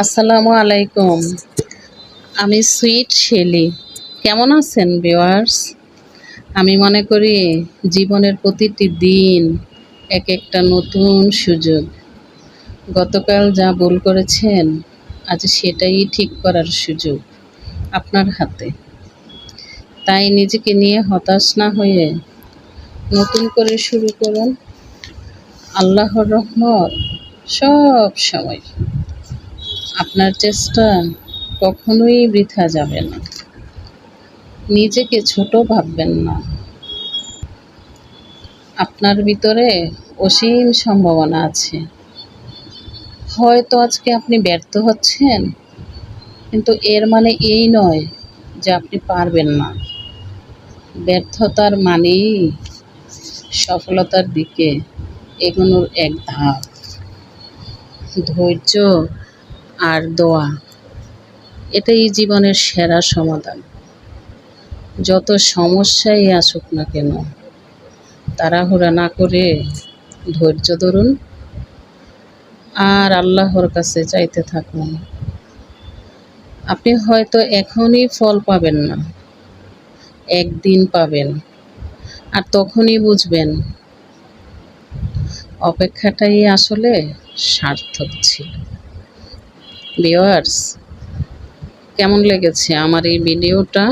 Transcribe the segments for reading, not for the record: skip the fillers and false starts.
আসসালামু আলাইকুম। আমি সুইট শেলি। কেমন আছেন ভিউয়ার্স? আমি মনে করি জীবনের প্রতিটি দিন এক একটা নতুন সুযোগ। গতকাল যা ভুল করেছেন আজ সেটাই ঠিক করার সুযোগ আপনার হাতে। তাই নিজেকে নিয়ে হতাশ না হয়ে নতুন করে শুরু করুন। আল্লাহর রহমত সব সময়। আপনার চেষ্টা কখনোই বৃথা যাবে না। নিজেকে ছোট ভাববেন না। আপনার ভিতরে অসীম সম্ভাবনা আছে। হয়তো আজকে আপনি ব্যর্থ হচ্ছেন, কিন্তু এর মানে এই নয় যে আপনি পারবেন না। ব্যর্থতার মানেই সফলতার দিকে এগোনোর এক ধাপ। ধৈর্য আর দোয়া, এটাই জীবনের সেরা সমাধান। যত সমস্যাই আসুক না কেন, তাড়াহুড়া না করে ধৈর্য ধরুন আর আল্লাহর কাছে চাইতে থাকুন। আপনি হয়তো এখনই ফল পাবেন না, একদিন পাবেন, আর তখনই বুঝবেন অপেক্ষাটাই আসলে সার্থক ছিল। ভিউয়ার্স, কেমন লেগেছে আমার এই ভিডিওটা?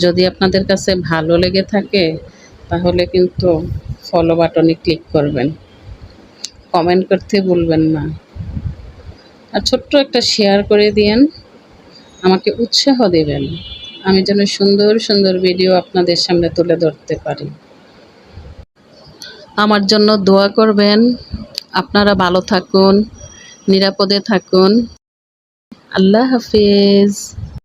যদি আপনাদের কাছে ভালো লেগে থাকে তাহলে কিন্তু ফলো বাটনে ক্লিক করবেন, কমেন্ট করতে ভুলবেন না, আর ছোট্ট একটা শেয়ার করে দিয়েন। আমাকে উৎসাহ দেবেন, আমি যেন সুন্দর সুন্দর ভিডিও আপনাদের সামনে তুলে ধরতে পারি। আমার জন্য দোয়া করবেন। আপনারা ভালো থাকুন, নিরাপদে থাকুন। আল্লাহ হাফিজ।